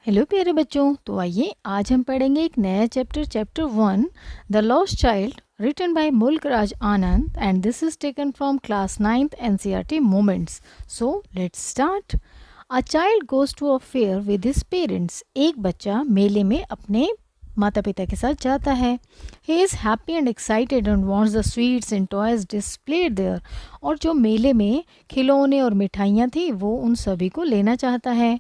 Hello प्यारे बच्चों, तो आइए आज हम पढ़ेंगे एक नया chapter 1 the lost child written by Mulk Raj Anand, and this is taken from class 9th NCERT Moments. So let's start. A child goes to a fair with his parents. एक बच्चा मेले में अपने माता पिता के साथ जाता है. He is happy and excited and wants the sweets and toys displayed there. और जो मेले में खिलौने और मिठाइयाँ थी वो उन सभी को लेना चाहता है.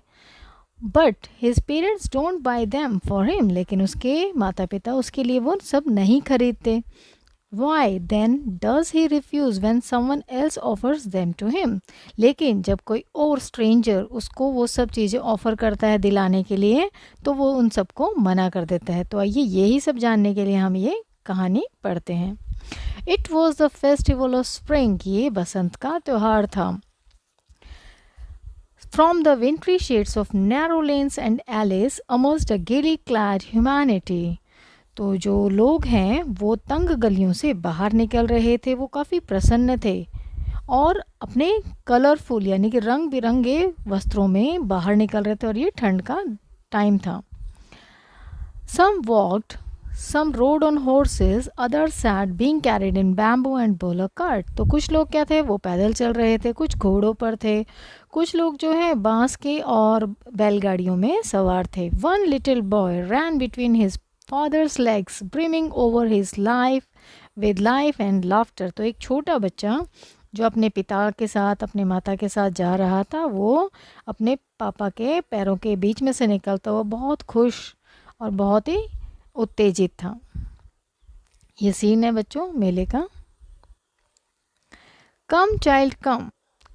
But his parents don't buy them for him, लेकिन उसके माता पिता उसके लिए वो सब नहीं खरीदते. Why then does he refuse when someone else offers them to him. लेकिन जब कोई और स्ट्रेंजर उसको वो सब चीज़ें ऑफ़र करता है दिलाने के लिए, तो वो उन सबको मना कर देता है. तो आइए यही सब जानने के लिए हम ये कहानी पढ़ते हैं. It was the festival of spring. ये बसंत का त्यौहार था. From the wintry shades of narrow lanes and alleys emerged a gaily clad humanity. तो जो लोग हैं वो तंग गलियों से बाहर निकल रहे थे. वो काफ़ी प्रसन्न थे और अपने कलरफुल यानी कि रंग बिरंगे वस्त्रों में बाहर निकल रहे थे, और ये ठंड का टाइम था. Some walked, some rode on horses, others sat being carried in bamboo and bullock cart. तो कुछ लोग क्या थे, वो पैदल चल रहे थे, कुछ घोड़ों पर थे, कुछ लोग जो है बांस के और बैलगाड़ियों में सवार थे. One little boy ran between his father's legs, brimming over his life with life and laughter. तो एक छोटा बच्चा जो अपने पिता के साथ अपने माता के साथ जा रहा था, वो अपने पापा के पैरों के बीच में से निकलता हुआ बहुत खुश और बहुत ही उत्तेजित था. ये सीन है बच्चों मेले का. कम child come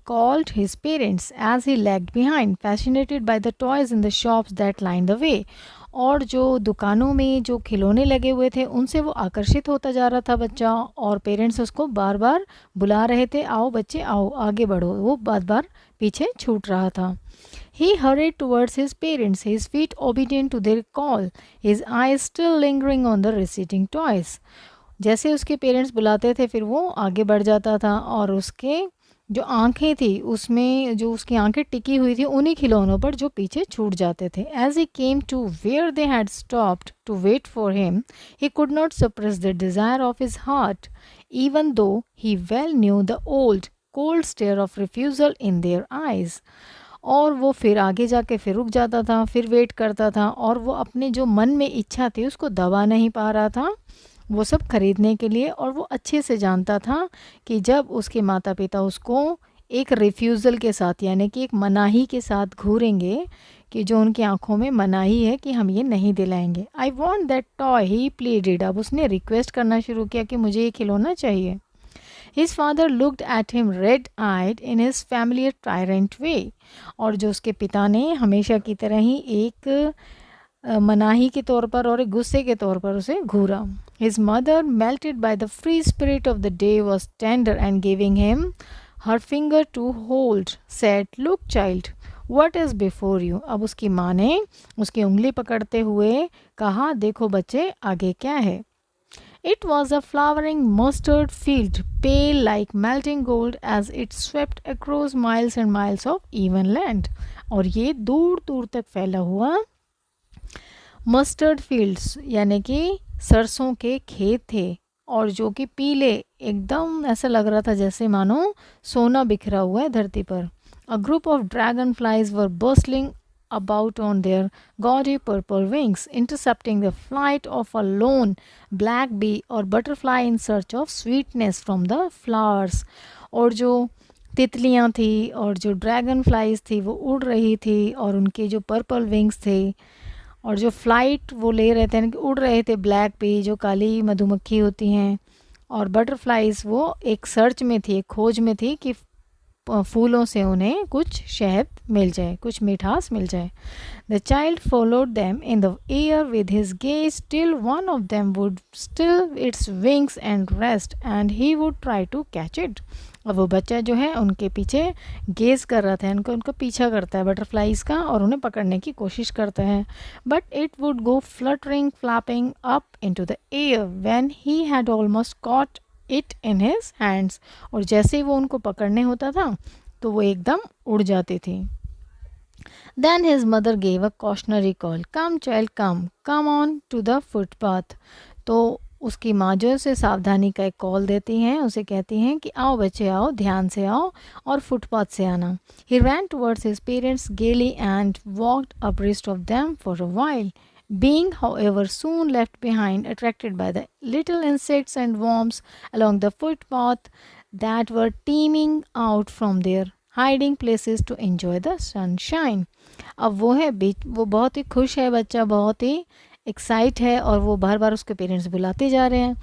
called his parents as he lagged behind, fascinated by the toys in the shops that lined the way. और जो दुकानों में जो खिलौने लगे हुए थे उनसे वो आकर्षित होता जा रहा था बच्चा, और पेरेंट्स उसको बार बार बुला रहे थे, आओ बच्चे आओ आगे बढ़ो. वो बार बार पीछे छूट रहा था. He hurried towards his parents, his feet obedient to their call, his eyes still lingering on the receding toys. जैसे उसके पेरेंट्स बुलाते थे फिर वो आगे बढ़ जाता था, और उसके जो आंखें थी उसमें जो उसकी आंखें टिकी हुई थी उन्हीं खिलौनों पर जो पीछे छूट जाते थे. As he came to where they had stopped to wait for him, he could not suppress the desire of his heart, even though he well knew the old, cold stare of refusal in their eyes. और वो फिर आगे जाके फिर रुक जाता था, फिर वेट करता था, और वो अपने जो मन में इच्छा थी उसको दबा नहीं पा रहा था वो सब खरीदने के लिए. और वो अच्छे से जानता था कि जब उसके माता पिता उसको एक रिफ्यूज़ल के साथ यानी कि एक मनाही के साथ घूरेंगे, कि जो उनकी आंखों में मनाही है कि हम ये नहीं दिलाएंगे. I want that toy he pleaded. अब उसने रिक्वेस्ट करना शुरू किया कि मुझे ये खिलौना चाहिए. His father looked at him red-eyed in his familiar tyrant way. और जो उसके पिता ने हमेशा की तरह ही एक मनाही के तौर पर और एक गुस्से के तौर पर उसे घूरा. His mother, melted by the free spirit of the day, was tender and giving him her finger to hold, said, "Look, child, what is before you." अब उसकी माँ ने उसकी उंगली पकड़ते हुए कहा, देखो बच्चे आगे क्या है. It was a flowering mustard field, pale like melting gold as it swept across miles and miles of even land. और ये दूर दूर तक फैला हुआ मस्टर्ड फील्ड्स यानी कि सरसों के खेत थे, और जो कि पीले एकदम ऐसा लग रहा था जैसे मानो सोना बिखरा हुआ है धरती पर. A group of dragonflies were bustling about on their gaudy purple wings, intercepting the flight of a lone black bee or butterfly in search of sweetness from the flowers. और जो तितलियाँ थी और जो ड्रैगन फ्लाइज थी वो उड़ रही थी, और उनके जो पर्पल विंग्स थे और जो फ्लाइट वो ले रहे थे यानी कि उड़ रहे थे. ब्लैक बी जो काली मधुमक्खी होती हैं, और बटरफ्लाइज वो एक सर्च में थी, एक खोज में थी कि फूलों से उन्हें कुछ शहद मिल जाए, कुछ मिठास मिल जाए. The child followed them in the air with his gaze till one of them would still its wings and rest and he would try to catch it. अब वो बच्चा जो है उनके पीछे गेज कर रहा था, उनका पीछा करता है बटरफ्लाइज का और उन्हें पकड़ने की कोशिश करता है. But it would go fluttering flapping up into the air when he had almost caught it in his hands. और जैसे ही वो उनको पकड़ने होता था तो वो एकदम उड़ जाती थी. Then his mother gave a cautionary call. Come child, come on to the footpath. तो उसकी माँ जो है उसे सावधानी का एक कॉल देती हैं, उसे कहती हैं कि आओ बच्चे आओ, ध्यान से आओ और फुटपाथ से आना. He ran towards his parents gaily and walked abreast of them for a while, being however soon left behind, attracted by the little insects and worms along the footpath that were teeming out from their hiding places to enjoy the sunshine. अब वो है बीच, वो बहुत ही खुश है बच्चा, बहुत ही excite है और वो बार बार उसके पेरेंट्स बुलाते जा रहे हैं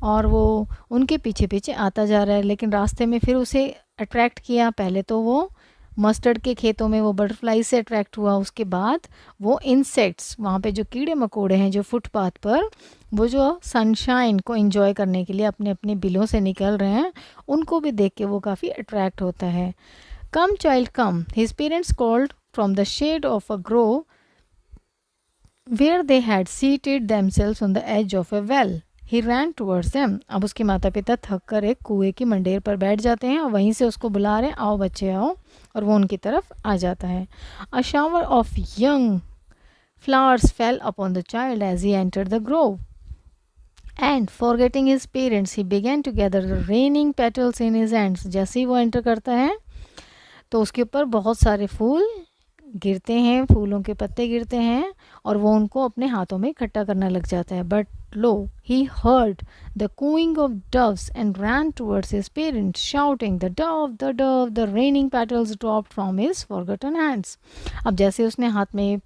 और वो उनके पीछे पीछे आता जा रहा है. लेकिन रास्ते में फिर उसे अट्रैक्ट किया. पहले तो वो मस्टर्ड के खेतों में वो बटरफ्लाई से अट्रैक्ट हुआ, उसके बाद वो इंसेक्ट्स, वहाँ पे जो कीड़े मकोड़े हैं जो फुटपाथ पर वो जो सनशाइन को एंजॉय करने के लिए अपने अपने बिलों से निकल रहे हैं, उनको भी देख के वो काफ़ी अट्रैक्ट होता है. Come child come, his parents called from the shade of a grove where they had seated themselves on the edge of a well. He ran towards them. अब उसके माता पिता थक कर एक कुएं की मंडेर पर बैठ जाते हैं और वहीं से उसको बुला रहे हैं, आओ बच्चे आओ, और वो उनकी तरफ आ जाता है. A shower of young flowers fell upon the child as he entered the grove. And forgetting his parents, he began to gather the raining petals in his hands. जैसे ही वो एंटर करता है तो उसके ऊपर बहुत सारे फूल गिरते हैं, फूलों के पत्ते गिरते हैं और वो उनको अपने हाथों में इकट्ठा करने लग जाता है. But lo, he heard the cooing of doves and ran towards his parents shouting the dove the raining petals dropped from his forgotten hands. अब जैसे उसने हाथ में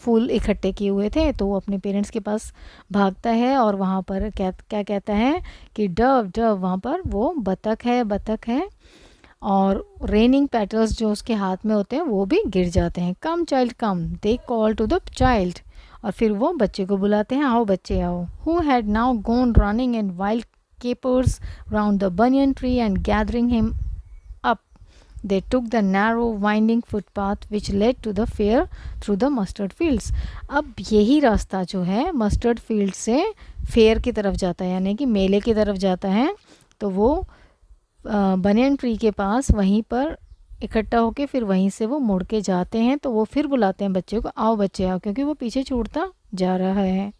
फूल इकट्ठे किए हुए थे तो वो अपने पेरेंट्स के पास भागता है और वहाँ पर क्या कहता है कि डव वहाँ पर वो बतख है और रेनिंग पेटल्स जो उसके हाथ में होते हैं वो भी गिर जाते हैं. Come child come, they call to the child, और फिर वो बच्चे को बुलाते हैं, आओ बच्चे आओ. Who had now gone running in wild capers round the banyan tree and gathering him up, they took the narrow winding footpath which led to the fair through the mustard fields. अब यही रास्ता जो है mustard field से fair की तरफ जाता है, यानी कि मेले की तरफ जाता है. तो वो बनियन ट्री के पास वहीं पर इकट्ठा होके फिर वहीं से वो मुड़ के जाते हैं. तो वो फिर बुलाते हैं बच्चे को, आओ बच्चे आओ, क्योंकि वो पीछे छूटता जा रहा है.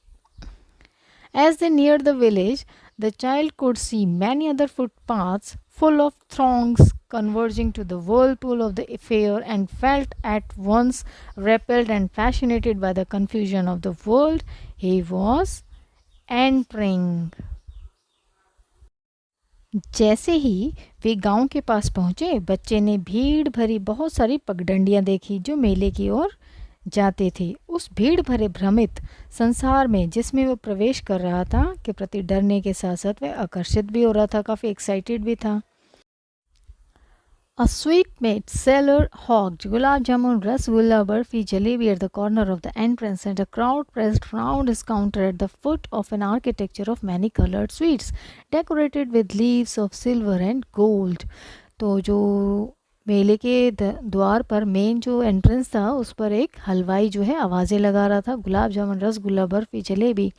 As they near the village the child could see many other footpaths full of throngs converging to the whirlpool of the fair, and felt at once repelled and fascinated by the confusion of the world he was entering. जैसे ही वे गांव के पास पहुंचे, बच्चे ने भीड़ भरी बहुत सारी पगडंडियां देखी जो मेले की ओर जाते थे. उस भीड़ भरे भ्रमित संसार में जिसमें वो प्रवेश कर रहा था के प्रति डरने के साथ साथ वह आकर्षित भी हो रहा था, काफ़ी एक्साइटेड भी था. A sweetmeat seller hawked gulab jamun, rasgulla, barfi, jalebi at the corner of the entrance, and a crowd pressed round his counter at the foot of an architecture of many colored sweets, decorated with leaves of silver and gold. तो जो मेले के द्वार पर main जो entrance था उस पर एक हलवाई जो है आवाज़ें लगा रहा था, गुलाब जामुन, रसगुल्ला, बर्फ़ी, जलेबी,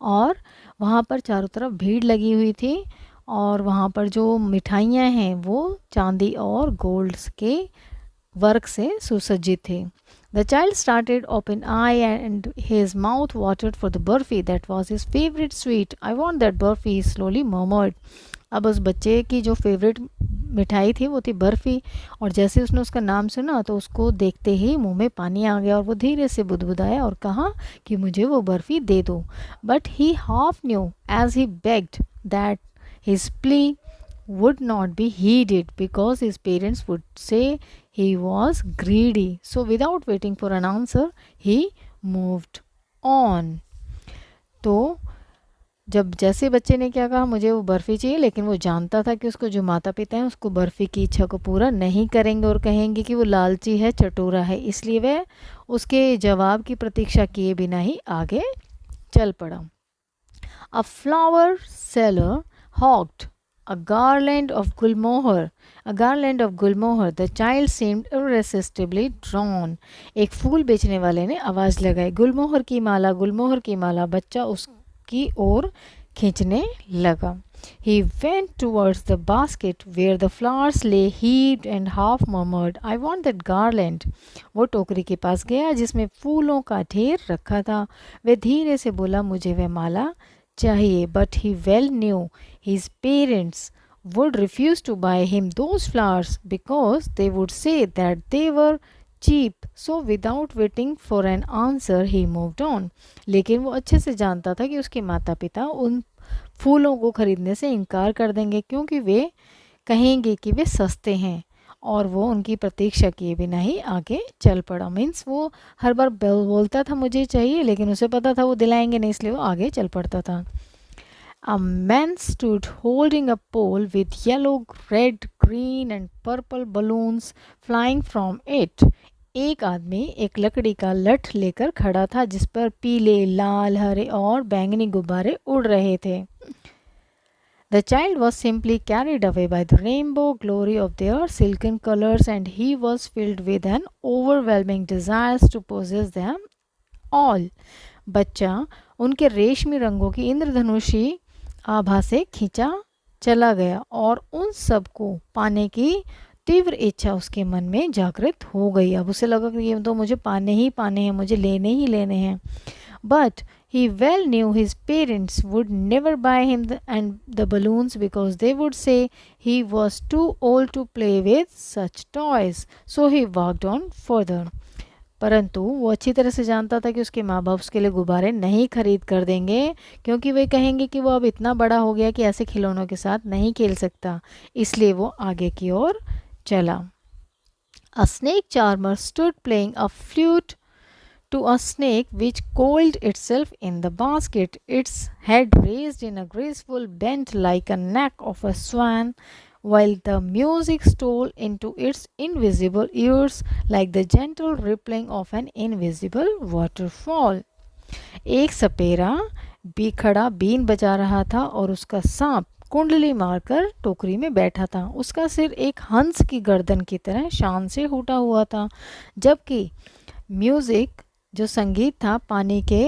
और वहाँ पर चारों तरफ भीड़ लगी हुई थी और वहाँ पर जो मिठाइयाँ हैं वो चांदी और गोल्ड के वर्क से सुसज्जित थे. The child started open eye and his mouth watered for the burfi that was his favorite sweet. I want that burfi, he slowly murmured. अब उस बच्चे की जो फेवरेट मिठाई थी वो थी बर्फ़ी, और जैसे उसने उसका नाम सुना तो उसको देखते ही मुंह में पानी आ गया और वो धीरे से बुदबुदाया और कहा कि मुझे वो बर्फ़ी दे दो. But he half knew as he begged that his plea would not be heeded because his parents would say he was greedy. So without waiting for an answer, he moved on. तो जब जैसे बच्चे ने क्या कहा मुझे वो बर्फ़ी चाहिए, लेकिन वो जानता था कि उसको जो माता पिता हैं उसको बर्फ़ी की इच्छा को पूरा नहीं करेंगे और कहेंगे कि वो लालची है, चटोरा है, इसलिए वह उसके जवाब की प्रतीक्षा किए बिना ही आगे चल पड़ा. A flower seller hawked a garland of gulmohar. The child seemed irresistibly drawn. एक फूल बेचने वाले ने आवाज़ लगाई, गुलमोहर की माला, गुलमोहर की माला. बच्चा उसकी ओर खींचने लगा. He went towards the basket where the flowers lay heaped and half murmured, I want that garland. वो टोकरी के पास गया जिसमें फूलों का ढेर रखा था. वह धीरे से बोला, मुझे वह माला चाहिए. But he well knew his parents would refuse to buy him those flowers because they would say that they were cheap. So without waiting for an answer he moved on. लेकिन वो अच्छे से जानता था कि उसके माता पिता उन फूलों को खरीदने से इनकार कर देंगे क्योंकि वे कहेंगे कि वे सस्ते हैं, और वो उनकी प्रतीक्षा किए बिना ही आगे चल पड़ा. मीन्स वो हर बार बोलता था मुझे चाहिए, लेकिन उसे पता था वो दिलाएंगे नहीं, इसलिए वो आगे चल पड़ता था. A man stood holding a pole with yellow, red, green and purple balloons flying from it. एक आदमी एक लकड़ी का लठ लेकर खड़ा था जिस पर पीले, लाल, हरे और बैंगनी गुब्बारे उड़ रहे थे. The child was simply carried away by the rainbow glory of their silken colors and he was filled with an overwhelming desire to possess them all. बच्चा उनके रेशमी रंगों की इंद्रधनुषी आभा से खींचा चला गया और उन सब को पाने की तीव्र इच्छा उसके मन में जागृत हो गई. अब उसे लगा कि ये तो मुझे पाने ही पाने हैं, मुझे लेने ही लेने हैं. But he well knew his parents would never buy him the balloons because they would say he was too old to play with such toys. So he walked on further. परंतु वो अच्छी तरह से जानता था कि उसके माँ बाप उसके लिए गुब्बारे नहीं खरीद कर देंगे क्योंकि वे कहेंगे कि वो अब इतना बड़ा हो गया कि ऐसे खिलौनों के साथ नहीं खेल सकता. इसलिए वो आगे की ओर चला. A snake charmer stood playing a flute to a snake which coiled itself in the basket, its head raised in a graceful bend like a neck of a swan, while the music stole into its invisible ears like the gentle rippling of an invisible waterfall. एक सपेरा खड़ा been बजा रहा था और उसका सांप कुंडली मारकर टोकरी में बैठा था. उसका सिर एक हंस की गर्दन की तरह शान से फूटा हुआ था, जबकि म्यूजिक जो संगीत था पानी के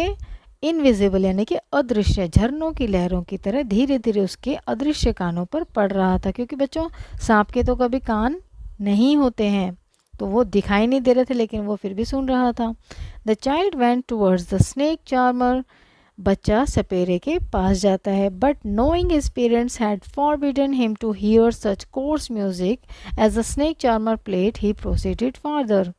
इनविजिबल यानी कि अदृश्य झरनों की लहरों की तरह धीरे धीरे उसके अदृश्य कानों पर पड़ रहा था. क्योंकि बच्चों सांप के तो कभी कान नहीं होते हैं, तो वो दिखाई नहीं दे रहे थे, लेकिन वो फिर भी सुन रहा था. The child went towards the snake charmer. बच्चा सपेरे के पास जाता है. But knowing his parents had forbidden him to hear such coarse music as the snake charmer played he proceeded farther.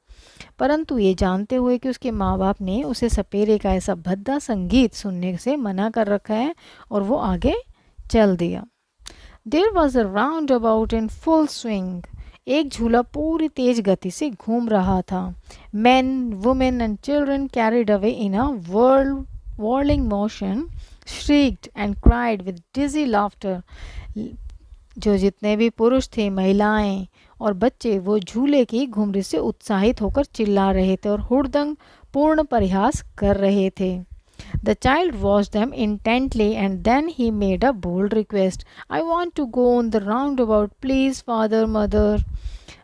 परंतु ये जानते हुए कि उसके माँ बाप ने उसे सपेरे का ऐसा भद्दा संगीत सुनने से मना कर रखा है, और वो आगे चल दिया. There was a round about in full swing. एक झूला पूरी तेज गति से घूम रहा था. Men, women and children carried away in a whirling motion shrieked and cried with dizzy laughter. जो जितने भी पुरुष थे, महिलाएं और बच्चे वो झूले की घुमरी से उत्साहित होकर चिल्ला रहे थे और हुड़दंग पूर्ण परिहास कर रहे थे. The child watched them intently and then he made a bold request. I want to go on the roundabout, please, father, mother.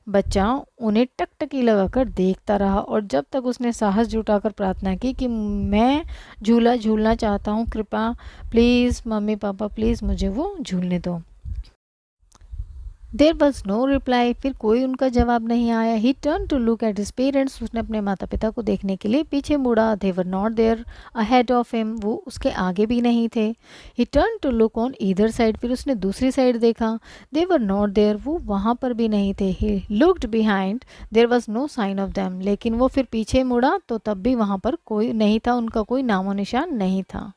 बच्चा उन्हें टकटकी लगाकर देखता रहा और जब तक उसने साहस जुटाकर प्रार्थना की कि मैं झूला झूलना चाहता हूँ, कृपा प्लीज़ मम्मी पापा प्लीज़ मुझे वो झूलने दो. There was no reply. फिर कोई उनका जवाब नहीं आया. He turn to look at his parents. उसने अपने माता पिता को देखने के लिए पीछे मुड़ा. They were not there ahead of him. वो उसके आगे भी नहीं थे. He turn to look on either side. फिर उसने दूसरी साइड देखा. They were not there. वो वहाँ पर भी नहीं थे. He looked behind. There was no sign of them. लेकिन वो फिर पीछे मुड़ा तो तब भी वहाँ पर कोई नहीं था. उनका कोई नामो निशान नहीं था.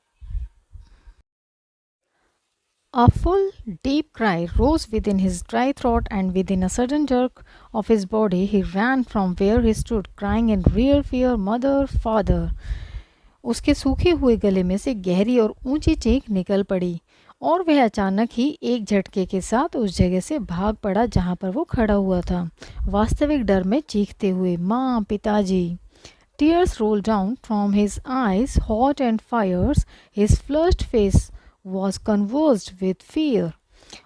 A full, deep cry rose within his dry throat, and within a sudden jerk of his body, he ran from where he stood, crying in real fear, "Mother, Father!" उसके सूखे हुए गले में से गहरी और ऊंची चीख निकल पड़ी और वह अचानक ही एक झटके के साथ उस जगह से भाग पड़ा जहाँ पर वो खड़ा हुआ था, वास्तविक डर में चीखते हुए, "माँ, पिताजी!" Tears rolled down from his eyes, hot and fires. His flushed face was convulsed with fear.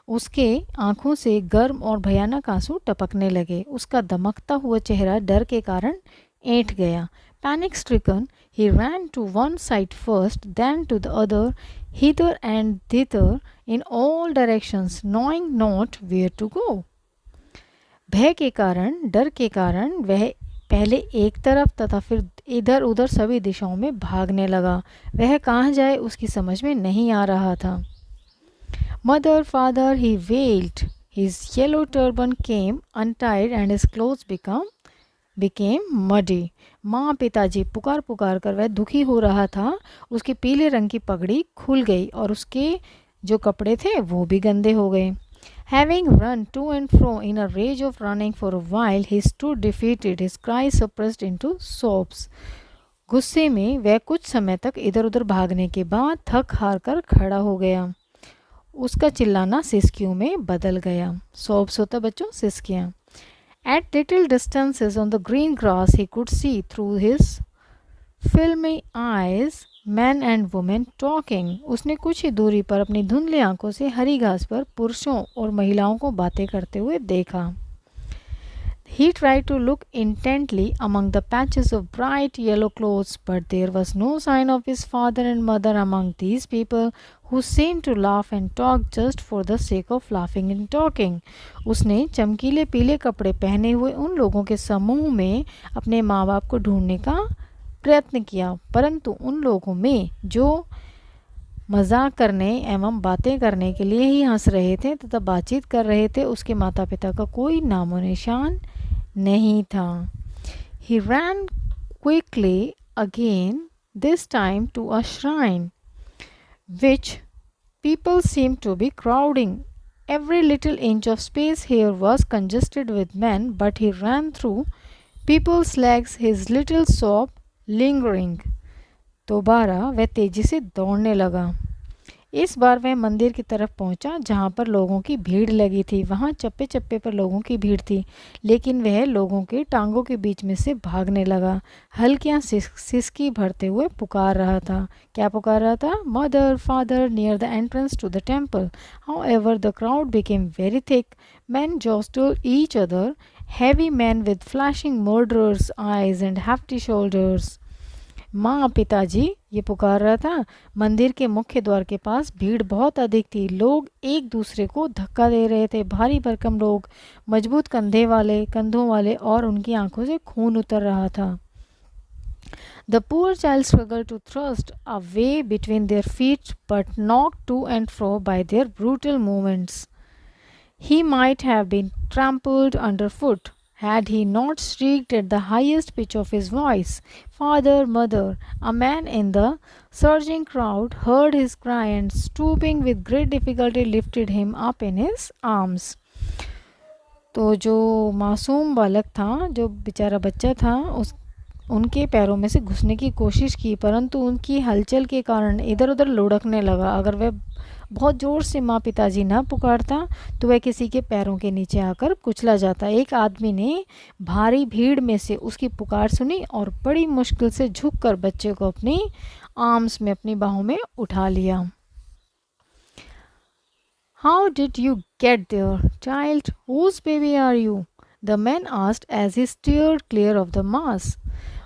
उसके आंखों से गर्म और भयानक आंसू टपकने लगे. उसका दमकता हुआ चेहरा डर के कारण ऐंठ गया. Panic stricken, He ran to one side first, then to the other, hither and thither, in all directions, knowing not where to go. भय के कारण, डर के कारण वह पहले एक तरफ तथा फिर इधर उधर सभी दिशाओं में भागने लगा। वह कहाँ जाए उसकी समझ में नहीं आ रहा था। Mother, father, he wailed. His yellow turban came untied and his clothes became muddy. माँ पिताजी पुकार पुकार कर वह दुखी हो रहा था। उसके पीले रंग की पगड़ी खुल गई और उसके जो कपड़े थे वो भी गंदे हो गए। Having run to and fro in a rage of running for a while, he stood defeated, his cries suppressed into sobs. गुस्से में वह कुछ समय तक इधर उधर भागने के बाद थक हार कर खड़ा हो गया। उसका चिल्लाना सिसकियों में बदल गया। sobs होता बच्चों सिसकियाँ। At little distances on the green grass, he could see through his filmy eyes men and women talking. उसने कुछ ही दूरी पर अपनी धुंधली आंखों से हरी घास पर पुरुषों और महिलाओं को बातें करते हुए देखा। He tried to look intently among the patches of bright yellow clothes, but there was no sign of his father and mother among these people who seemed to laugh and talk just for the sake of laughing and talking. उसने चमकीले पीले कपड़े पहने हुए उन लोगों के समूह में अपने माँ बाप को ढूंढने का प्रयत्न किया, परंतु उन लोगों में जो मजाक करने एवं बातें करने के लिए ही हंस रहे थे तथा बातचीत कर रहे थे, उसके माता पिता का कोई नामो निशान नहीं था। He ran quickly again, this time to a shrine, which people seemed to be crowding. Every little inch of space here was congested with men, but he ran through people's legs, his little sob lingering. दोबारा वह तेजी से दौड़ने लगा। इस बार वह मंदिर की तरफ पहुंचा जहां पर लोगों की भीड़ लगी थी। वहां चप्पे चप्पे पर लोगों की भीड़ थी, लेकिन वह लोगों के टांगों के बीच में से भागने लगा। हल्कियां सिसकी भरते हुए पुकार रहा था। क्या पुकार रहा था? Mother, father, near the entrance to the temple. However the crowd became very thick, men jostled each other, heavy men with flashing murderers' eyes and hefty shoulders. माँ पिताजी ये पुकार रहा था। मंदिर के मुख्य द्वार के पास भीड़ बहुत अधिक थी। लोग एक दूसरे को धक्का दे रहे थे। भारी भरकम लोग, मजबूत कंधों वाले और उनकी आंखों से खून उतर रहा था। The poor child struggled to thrust a way between their feet, but knocked to and fro by their brutal movements. He might have been trampled underfoot had he not shrieked at the highest pitch of his voice. Father, mother! A man in the surging crowd heard his cry and, stooping with great difficulty, lifted him up in his arms. तो जो मासूम बालक था, जो बेचारा बच्चा था, उनके पैरों में से घुसने की कोशिश की, परंतु उनकी हलचल के कारण इधर उधर लुढ़कने लगा। अगर वह बहुत ज़ोर से माँ पिताजी ना पुकारता तो वह किसी के पैरों के नीचे आकर कुचला जाता। एक आदमी ने भारी भीड़ में से उसकी पुकार सुनी और बड़ी मुश्किल से झुककर बच्चे को अपनी आर्म्स में, अपनी बाहों में उठा लिया। How did you get there, child? Whose baby are you? The man asked as he steered clear of the mass.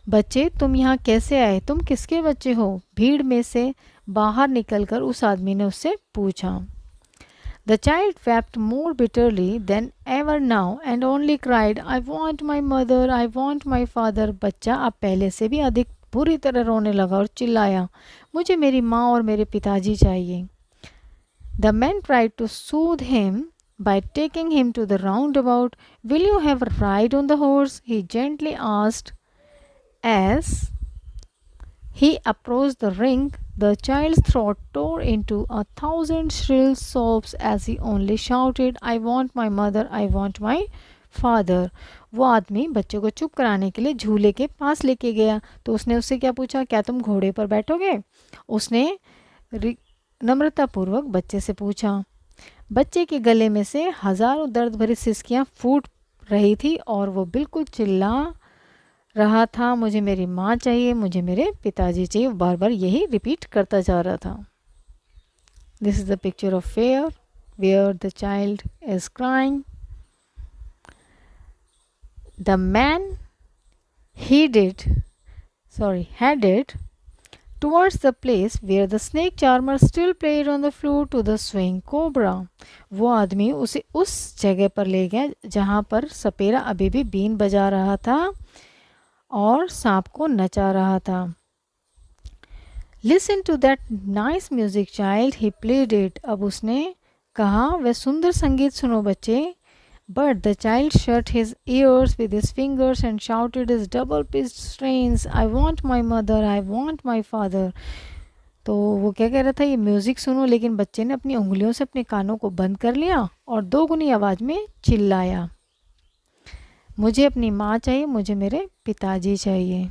बच्चे, तुम यहाँ कैसे आए? तुम किसके बच्चे हो? भीड़ में से बाहर निकलकर उस आदमी ने उससे पूछा। The child wept more bitterly than ever now and only cried, I want my mother, I want my father. बच्चा अब पहले से भी अधिक बुरी तरह रोने लगा और चिल्लाया, मुझे मेरी माँ और मेरे पिताजी चाहिए। The man tried to soothe him by taking him to the roundabout. Will you have a ride on the horse? He gently asked. As he approached the ring, the child's throat tore into 1,000 shrill sobs as he only shouted, I want my mother, I want my father. वो आदमी बच्चे को चुप कराने के लिए झूले के पास लेके गया तो उसने उससे क्या पूछा, क्या तुम घोड़े पर बैठोगे? उसने नम्रतापूर्वक बच्चे से पूछा। बच्चे के गले में से हजारों दर्द भरी सिसकियां फूट रही थी और वो बिल्कुल चिल्ला रहा था, मुझे मेरी माँ चाहिए, मुझे मेरे पिताजी चाहिए। बार बार यही रिपीट करता जा रहा था। This is the picture of fair where the child is crying. The man he did headed towards the place where the snake charmer still played on the flute to the swing cobra. वो आदमी उसे उस जगह पर ले गया जहाँ पर सपेरा अभी भी बीन बजा रहा था और सांप को नचा रहा था. Listen to that nice music, child, he pleaded. अब उसने कहा, वह सुंदर संगीत सुनो बच्चे. But the child shut his ears with his fingers and shouted his double-pitched strains, I want my mother, I want my father. तो वो क्या कह रहा था, ये म्यूज़िक सुनो, लेकिन बच्चे ने अपनी उंगलियों से अपने कानों को बंद कर लिया और दोगुनी आवाज़ में चिल्लाया, मुझे अपनी माँ चाहिए, मुझे मेरे पिताजी चाहिए.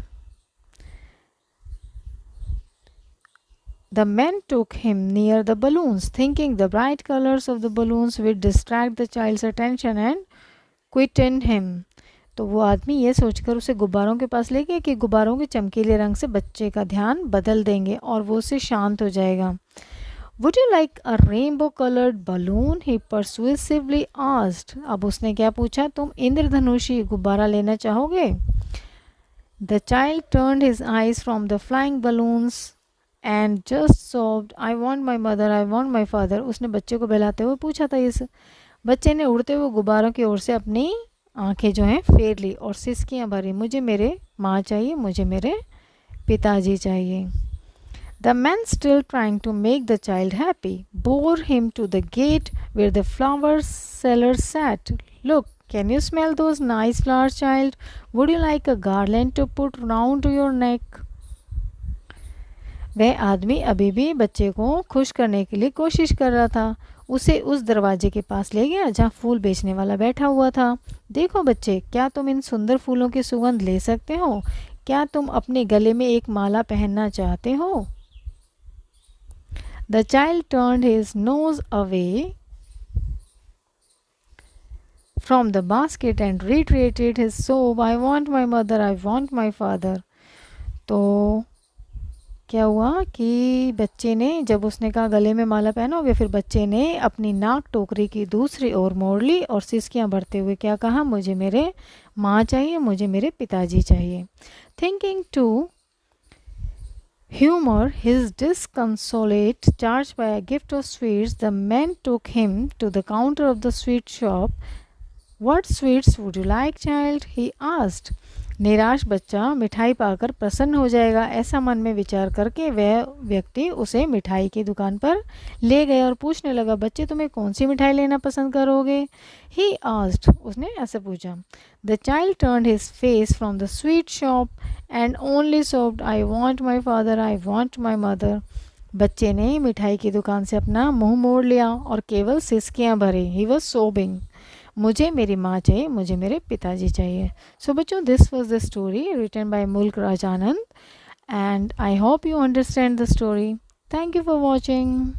The men took him near the balloons, thinking the bright colors of the balloons would distract the child's attention and quieten him. तो वो आदमी ये सोचकर उसे गुब्बारों के पास ले गया कि गुब्बारों के चमकीले रंग से बच्चे का ध्यान बदल देंगे और वो उससे शांत हो जाएगा. Would you like a rainbow colored balloon? He persuasively asked. अब उसने क्या पूछा, तुम इंद्रधनुषी गुब्बारा लेना चाहोगे? The child turned his eyes from the flying balloons and just sobbed, I want my mother, I want my father. उसने बच्चे को बहलाते हुए पूछा था. इस बच्चे ने उड़ते हुए गुब्बारों की ओर से अपनी आंखें जो हैं फेर ली और सिसकियां भरी, मुझे मेरे माँ चाहिए, मुझे मेरे पिताजी चाहिए. The man, still trying to make the child happy, bore him to the gate where the flower seller sat. Look, can you smell those nice flowers, child? Would you like a garland to put round to your neck? वह आदमी अभी भी बच्चे को खुश करने के लिए कोशिश कर रहा था. उसे उस दरवाजे के पास ले गया जहाँ फूल बेचने वाला बैठा हुआ था. देखो बच्चे, क्या तुम इन सुंदर फूलों की सुगंध ले सकते हो? क्या तुम अपने गले में एक माला पहनना चाहते हो? The child turned his nose away from the basket and reiterated his sob, I want my mother, I want my father. तो क्या हुआ कि बच्चे ने, जब उसने कहा गले में माला पहनोगे, फिर बच्चे ने अपनी नाक टोकरी की दूसरी ओर मोड़ ली और सिसकियां भरते हुए क्या कहा, मुझे मेरे माँ चाहिए, मुझे मेरे पिताजी चाहिए. Thinking to humor his disconsolate charge by a gift of sweets, the man took him to the counter of the sweet shop. What sweets would you like, child? He asked. निराश बच्चा मिठाई पाकर प्रसन्न हो जाएगा, ऐसा मन में विचार करके वह व्यक्ति उसे मिठाई की दुकान पर ले गया और पूछने लगा, बच्चे तुम्हें कौन सी मिठाई लेना पसंद करोगे? He asked. उसने ऐसे पूछा. The child turned his face from the sweet shop and only sobbed, I want my father, I want my mother. बच्चे ने मिठाई की दुकान से अपना मुंह मोड़ लिया और केवल सिसकियां भरी. He was sobbing. मुझे मेरी माँ चाहिए, मुझे मेरे पिताजी चाहिए. सो बच्चों, this was the story written by Mulk Raj Anand and I hope you understand the story. Thank you for watching.